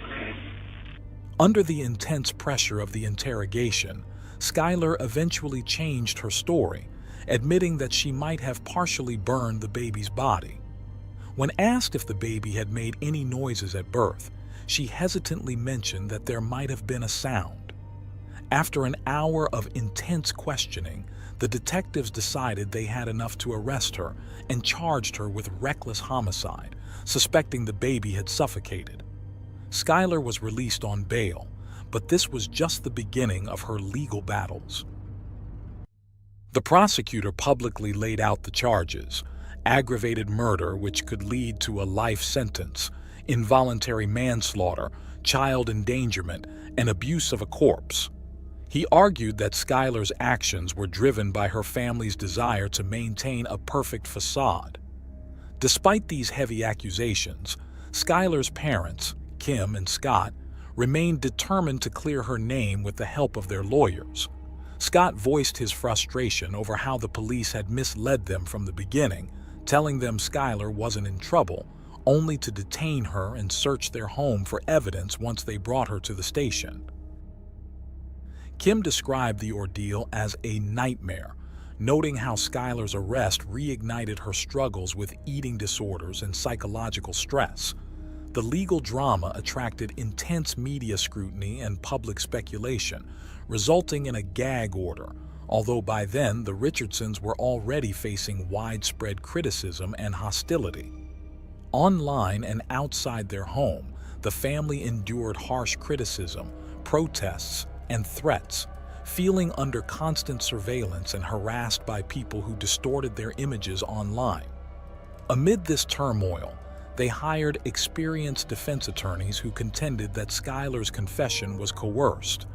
Speaker 3: Okay.
Speaker 1: Under the intense pressure of the interrogation, Skylar eventually changed her story, admitting that she might have partially burned the baby's body. When asked if the baby had made any noises at birth, she hesitantly mentioned that there might have been a sound. After an hour of intense questioning, the detectives decided they had enough to arrest her and charged her with reckless homicide, suspecting the baby had suffocated. Skylar was released on bail, but this was just the beginning of her legal battles. The prosecutor publicly laid out the charges: aggravated murder, which could lead to a life sentence, involuntary manslaughter, child endangerment, and abuse of a corpse. He argued that Skylar's actions were driven by her family's desire to maintain a perfect facade. Despite these heavy accusations, Skylar's parents, Kim and Scott, remained determined to clear her name with the help of their lawyers. Scott voiced his frustration over how the police had misled them from the beginning, telling them Skylar wasn't in trouble, only to detain her and search their home for evidence once they brought her to the station. Kim described the ordeal as a nightmare, noting how Skylar's arrest reignited her struggles with eating disorders and psychological stress. The legal drama attracted intense media scrutiny and public speculation, resulting in a gag order, although by then the Richardsons were already facing widespread criticism and hostility. Online and outside their home, the family endured harsh criticism, protests, and threats, feeling under constant surveillance and harassed by people who distorted their images online. Amid this turmoil, they hired experienced defense attorneys who contended that Skylar's confession was coerced.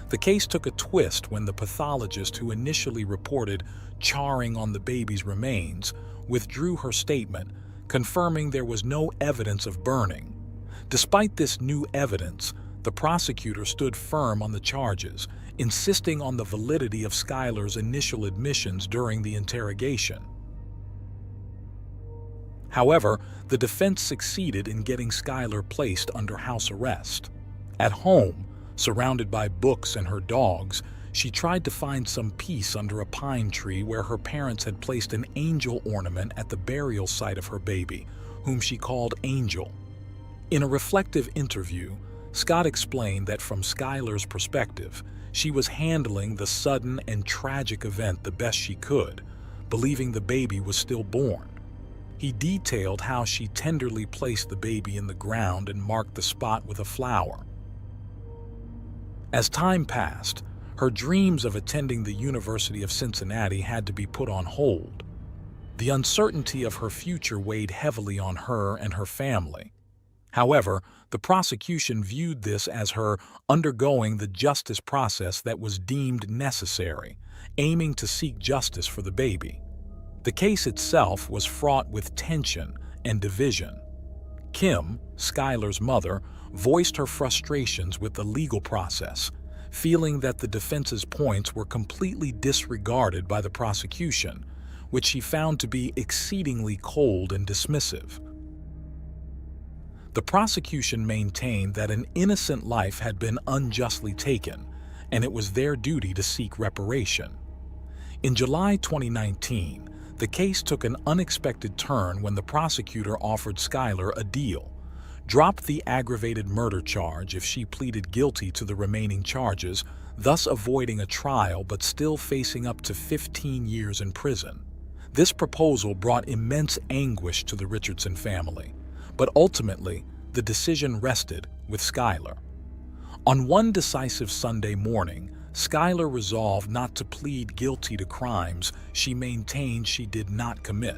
Speaker 1: The case took a twist when the pathologist who initially reported charring on the baby's remains withdrew her statement, confirming there was no evidence of burning. Despite this new evidence, the prosecutor stood firm on the charges, insisting on the validity of Skylar's initial admissions during the interrogation. However, the defense succeeded in getting Skylar placed under house arrest. At home, surrounded by books and her dogs, she tried to find some peace under a pine tree where her parents had placed an angel ornament at the burial site of her baby, whom she called Angel. In a reflective interview, Scott explained that from Skylar's perspective, she was handling the sudden and tragic event the best she could, believing the baby was stillborn. He detailed how she tenderly placed the baby in the ground and marked the spot with a flower. As time passed, her dreams of attending the University of Cincinnati had to be put on hold. The uncertainty of her future weighed heavily on her and her family. However, the prosecution viewed this as her undergoing the justice process that was deemed necessary, aiming to seek justice for the baby. The case itself was fraught with tension and division. Kim, Skylar's mother, voiced her frustrations with the legal process, feeling that the defense's points were completely disregarded by the prosecution, which she found to be exceedingly cold and dismissive. The prosecution maintained that an innocent life had been unjustly taken, and it was their duty to seek reparation. In July 2019, the case took an unexpected turn when the prosecutor offered Skylar a deal: drop the aggravated murder charge if she pleaded guilty to the remaining charges, thus avoiding a trial but still facing up to 15 years in prison. This proposal brought immense anguish to the Richardson family, but ultimately, the decision rested with Skylar. On one decisive Sunday morning, Skylar resolved not to plead guilty to crimes she maintained she did not commit.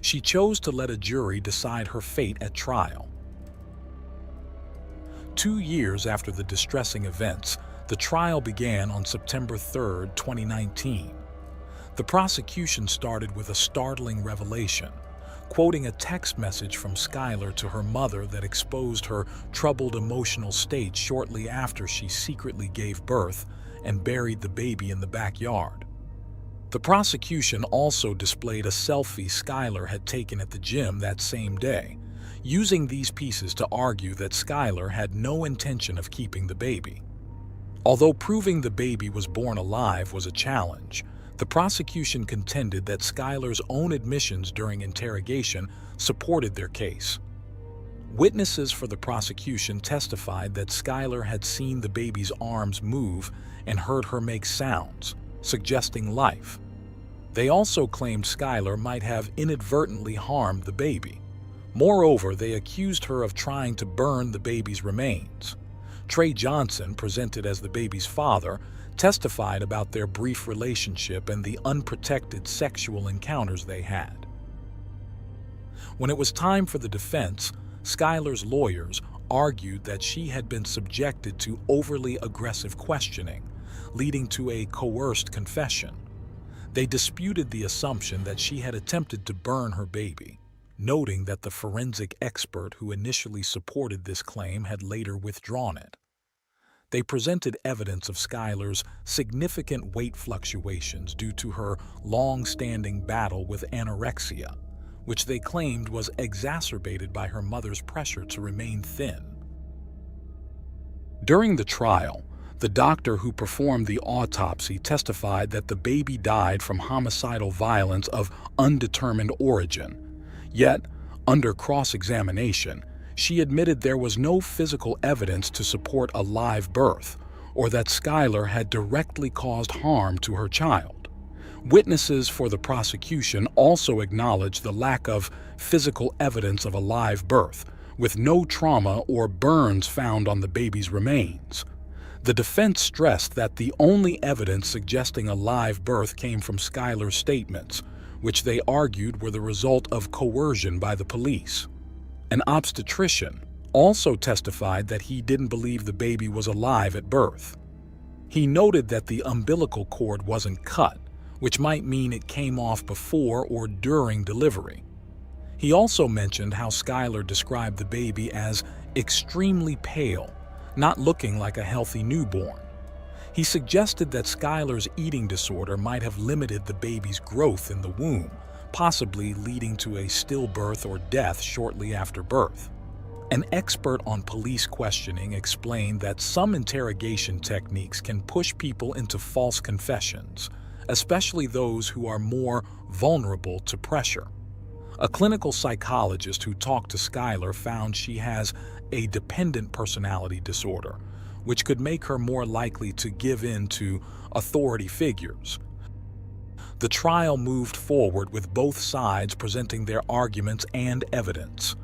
Speaker 1: She chose to let a jury decide her fate at trial. 2 years after the distressing events, the trial began on September 3, 2019. The prosecution started with a startling revelation, quoting a text message from Skylar to her mother that exposed her troubled emotional state shortly after she secretly gave birth and buried the baby in the backyard. The prosecution also displayed a selfie Skylar had taken at the gym that same day, using these pieces to argue that Skylar had no intention of keeping the baby. Although proving the baby was born alive was a challenge, the prosecution contended that Skylar's own admissions during interrogation supported their case. Witnesses for the prosecution testified that Skylar had seen the baby's arms move and heard her make sounds, suggesting life. They also claimed Skylar might have inadvertently harmed the baby. Moreover, they accused her of trying to burn the baby's remains. Trey Johnson, presented as the baby's father, testified about their brief relationship and the unprotected sexual encounters they had. When it was time for the defense, Skylar's lawyers argued that she had been subjected to overly aggressive questioning, leading to a coerced confession. They disputed the assumption that she had attempted to burn her baby, noting that the forensic expert who initially supported this claim had later withdrawn it. They presented evidence of Skylar's significant weight fluctuations due to her long-standing battle with anorexia, which they claimed was exacerbated by her mother's pressure to remain thin. During the trial, The doctor who performed the autopsy testified that the baby died from homicidal violence of undetermined origin. Yet, under cross-examination, she admitted there was no physical evidence to support a live birth or that Skylar had directly caused harm to her child. Witnesses for the prosecution also acknowledged the lack of physical evidence of a live birth, with no trauma or burns found on the baby's remains. The defense stressed that the only evidence suggesting a live birth came from Skylar's statements, which they argued were the result of coercion by the police. An obstetrician also testified that he didn't believe the baby was alive at birth. He noted that the umbilical cord wasn't cut, which might mean it came off before or during delivery. He also mentioned how Skylar described the baby as extremely pale, not looking like a healthy newborn. He suggested that Skylar's eating disorder might have limited the baby's growth in the womb, possibly leading to a stillbirth or death shortly after birth. An expert on police questioning explained that some interrogation techniques can push people into false confessions, especially those who are more vulnerable to pressure. A clinical psychologist who talked to Skylar found she has a dependent personality disorder, which could make her more likely to give in to authority figures. The trial moved forward with both sides presenting their arguments and evidence.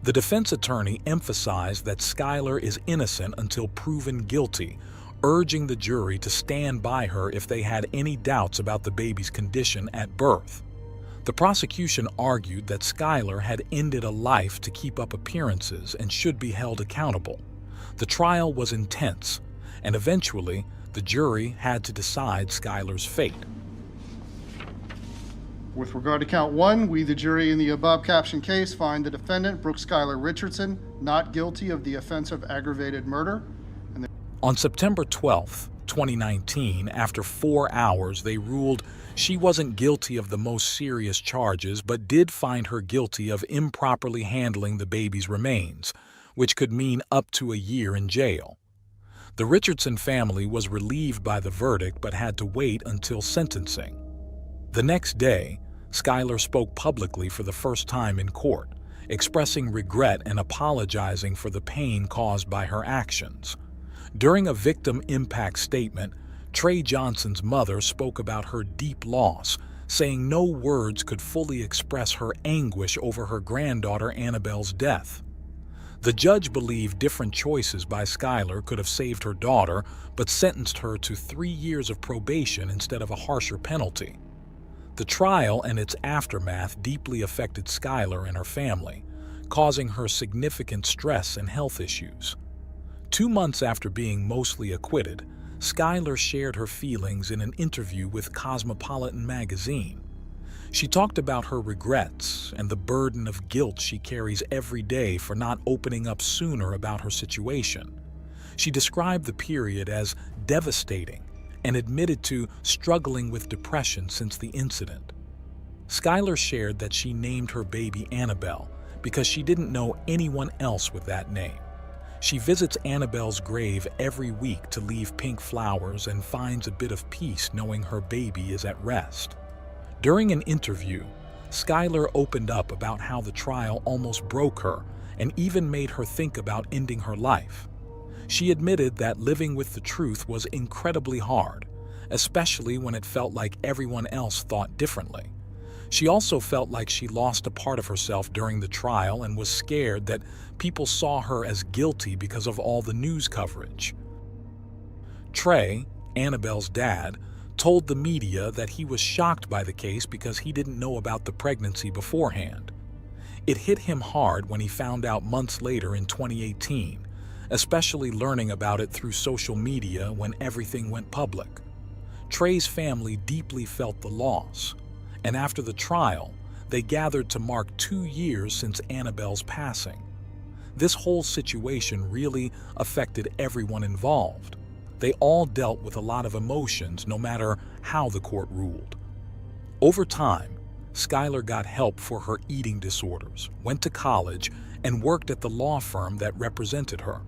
Speaker 1: The defense attorney emphasized that Skylar is innocent until proven guilty, urging the jury to stand by her if they had any doubts about the baby's condition at birth. The prosecution argued that Skylar had ended a life to keep up appearances and should be held accountable. The trial was intense, and eventually the jury had to decide Skylar's fate.
Speaker 5: With regard to count one, we, the jury, in the above-captioned case, find the defendant, Brooke Skylar Richardson, not guilty of the offense of aggravated murder.
Speaker 1: On September 12, 2019, after 4 hours, they ruled she wasn't guilty of the most serious charges, but did find her guilty of improperly handling the baby's remains, which could mean up to a year in jail. The Richardson family was relieved by the verdict but had to wait until sentencing. The next day, Skylar spoke publicly for the first time in court, expressing regret and apologizing for the pain caused by her actions. During a victim impact statement, Trey Johnson's mother spoke about her deep loss, saying no words could fully express her anguish over her granddaughter Annabelle's death. The judge believed different choices by Skylar could have saved her daughter, but sentenced her to 3 years of probation instead of a harsher penalty. The trial and its aftermath deeply affected Skylar and her family, causing her significant stress and health issues. 2 months after being mostly acquitted, Skylar shared her feelings in an interview with Cosmopolitan magazine. She talked about her regrets and the burden of guilt she carries every day for not opening up sooner about her situation. She described the period as devastating and admitted to struggling with depression since the incident. Skylar shared that she named her baby Annabelle because she didn't know anyone else with that name. She visits Annabelle's grave every week to leave pink flowers and finds a bit of peace knowing her baby is at rest. During an interview, Skylar opened up about how the trial almost broke her and even made her think about ending her life. She admitted that living with the truth was incredibly hard, especially when it felt like everyone else thought differently. She also felt like she lost a part of herself during the trial and was scared that people saw her as guilty because of all the news coverage. Trey, Annabelle's dad, told the media that he was shocked by the case because he didn't know about the pregnancy beforehand. It hit him hard when he found out months later in 2018, especially learning about it through social media when everything went public. Trey's family deeply felt the loss, and after the trial, they gathered to mark 2 years since Annabelle's passing. This whole situation really affected everyone involved. They all dealt with a lot of emotions no matter how the court ruled. Over time, Skylar got help for her eating disorders, went to college, and worked at the law firm that represented her.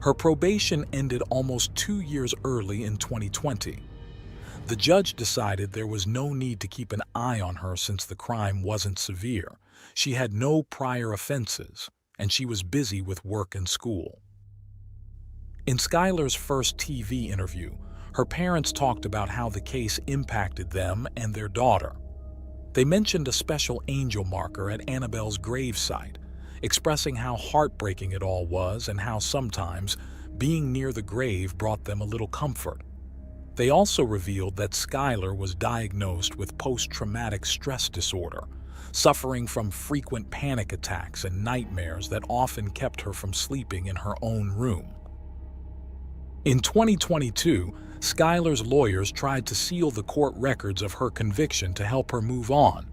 Speaker 1: Her probation ended almost 2 years early in 2020. The judge decided there was no need to keep an eye on her since the crime wasn't severe. She had no prior offenses, and she was busy with work and school. In Skylar's first TV interview, her parents talked about how the case impacted them and their daughter. They mentioned a special angel marker at Annabelle's gravesite, expressing how heartbreaking it all was and how sometimes being near the grave brought them a little comfort. They also revealed that Skylar was diagnosed with post-traumatic stress disorder, suffering from frequent panic attacks and nightmares that often kept her from sleeping in her own room. In 2022, Skylar's lawyers tried to seal the court records of her conviction to help her move on,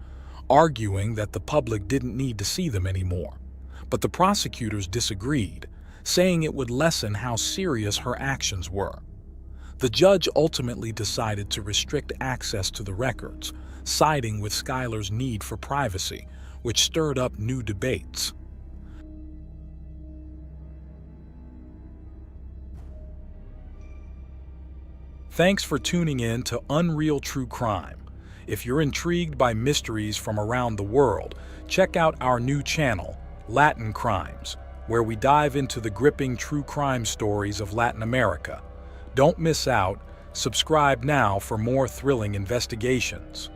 Speaker 1: arguing that the public didn't need to see them anymore. But the prosecutors disagreed, saying it would lessen how serious her actions were. The judge ultimately decided to restrict access to the records, siding with Skylar's need for privacy, which stirred up new debates. Thanks for tuning in to Unreal True Crime. If you're intrigued by mysteries from around the world, check out our new channel, Latin Crimes, where we dive into the gripping true crime stories of Latin America. Don't miss out. Subscribe now for more thrilling investigations.